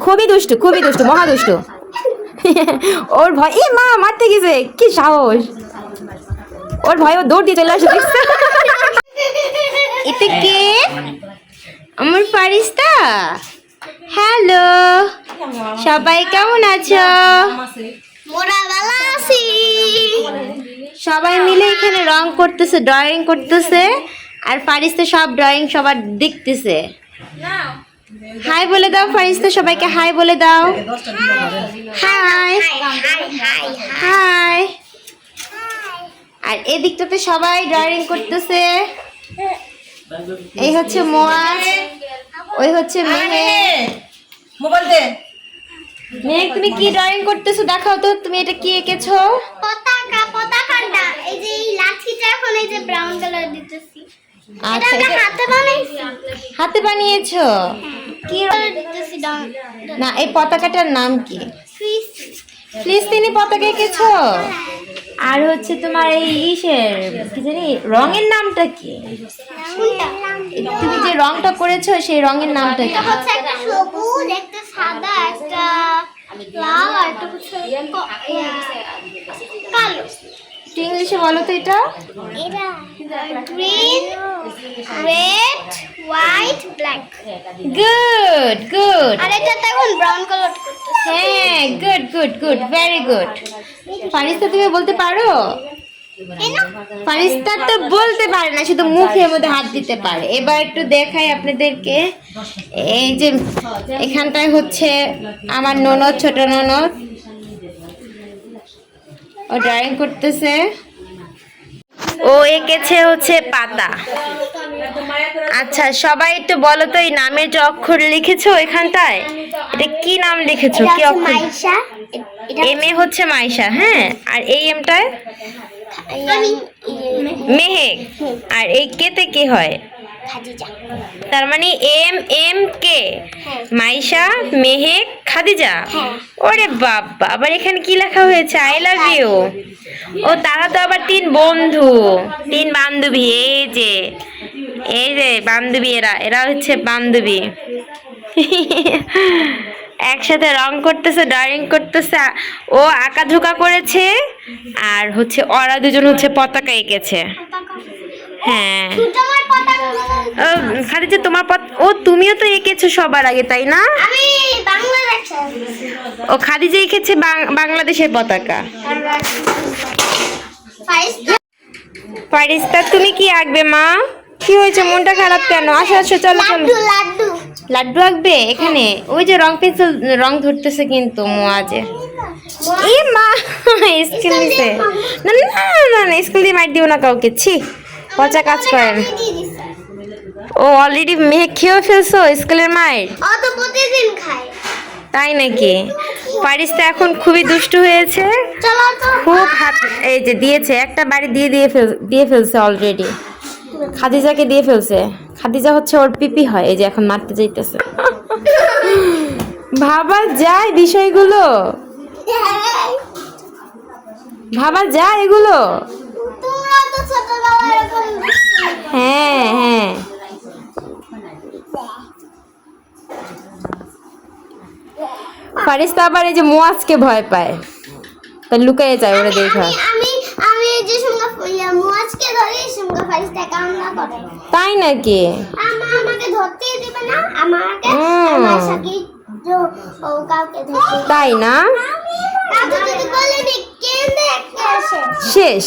খুবই দুষ্টু মহা দুষ্টু। ওর ভয়, এ মা মারতে গেছে, কি সাহস ওর ভয়, ও দৌড় দিয়ে চলে আসে। এতে কে? আমার ফারিস্তা। হ্যালো, সবাই কেমন আছো? সবাই মিলে এখানে রং করতেছে, ড্রয়িং করতেছে, আর ফারিস্তা সব ড্রয়িং সবার দেখতেছে। হাই বলে দাও ফারিস্তা, সবাইকে হাই বলে দাও। High high. আর এই দিকটাতে সবাই ড্রয়িং করতেছে। এই হচ্ছে মোয়াজ, ওই হচ্ছে মেহেক। মোবাইল দে। মেহেক, তুমি কি ড্রয়িং করতেছো? দেখাও তো, তুমি এটা কি এঁকেছো? পতাকাটা এই যে এই লাঠিটা এখন এই যে ব্রাউন কালার দিতেছি। আচ্ছা, এটা হাতে বানাইছি। হাতে বানিয়েছো? কি দিতেছি না, এই পতাকাটার নাম কি? ফিলিস্তিনি পতাকা এঁকেছো? আর হচ্ছে তোমার এই ইসের কি জানি রঙের নামটা কি? তুমি যে রংটা করেছো সেই রঙের নামটা কি? এটা হচ্ছে একটা সবুজ, একটা সাদা, একটা লাল আর একটা হচ্ছে কালো। ইংলিশে বলো তো এটা। এটা green, red, white, black. Good. আর এটা এখন ব্রাউন কালার করতেছি। হ্যাঁ, গুড, ভেরি গুড। ফারিস্তা, তুমি বলতে পারো? ফারিস্তা তো বলতে পারে না, শুধু মুখের মধ্যে হাত দিতে পারে। এবার একটু দেখাই আপনাদেরকে। এই যে এখানটায় হচ্ছে আমার ননদ, ছোট ননদ, ও ড্রয়িং করতেছে। ও এঁকেছে হচ্ছে পাতা। আচ্ছা, সবাই একটু বলো তো, এই নামের যে অক্ষর লিখেছো এখানটায়, এটা কি নাম লিখেছো? কি অক্ষর? মাইশা। এম এ হচ্ছে মাইশা, হ্যাঁ। আর এই এমটায় মেহেক, আর এই কেতে কি হয়? খাদিজা। তার মানে এম কে, মাইশা, মেহেক, খাদিজা। ওরে বাবা, আবার এখানে কি লেখা হয়েছে? I love you. ও, তারা তো আবার তিন বান্ধবী। এই যে বান্ধবী, এরা হচ্ছে বান্ধবী। একসাথে রং করতেছে, ড্রয়িং করতেছে। ও আঁকাঝোঁকা করেছে, আর হচ্ছে ওরা দুজন হচ্ছে পতাকা এঁকেছে। হ্যাঁ, খাদিজা তোমার তুমিও তো এঁকেছো সবার আগে, তাই না? আমি বাংলাদেশ। ও, খাদিজা এঁকেছে বাংলাদেশের পতাকা। ফারিস্তা, তুমি কি আঁকবে মা? কি হয়েছে, মনটা খারাপ কেন? আসো চলো। লাড্ডু আঁকবে এখানে? ওই যে রং পেন্সিল রং ধরতেছে কিন্তু মোয়াজে। এ মা, স্কুল দিছে। না, স্কুল দিয়ে মাইর দিও না কাউকে, ছি, পচা কাজ করেন। ও অলরেডি মেয়ে খেয়েও ফেলছো স্কুলের মায়ের? ও তো প্রতিদিন খায়। তাই নাকি? ফারিস্তা এখন খুবই দুষ্টু হয়েছে, খুব হাত, এই যে দিয়েছে একটা বাড়ি দিয়ে ফেলছে অলরেডি। খাদিজাকে দিয়ে ফেলছে। খাদিজা হচ্ছে ওর পিপি হয়, এই যে এখন মারতে যাইতেছে। ভাবা যায় বিষয়গুলো, ভাবা যায় এগুলো। তোমরা তো ছোটবেলায় এরকম। হ্যাঁ। ফারিস্তা আবার এই যে মোয়াজকে ভয় পায়, তাই লুকায়ে যায় ওরা দেখা। আমি যে সঙ্গে মুয়াজকে ধরি সঙ্গে ফারিস্তা কামনা করে। তাই নাকি? আমাকে ধরতেই দিবে না, আমাকে আমার সাথে ও কাউকে ধরতে। তাই না? দাদু যদি বলে নি কেন দেখতে আসে। শেষ।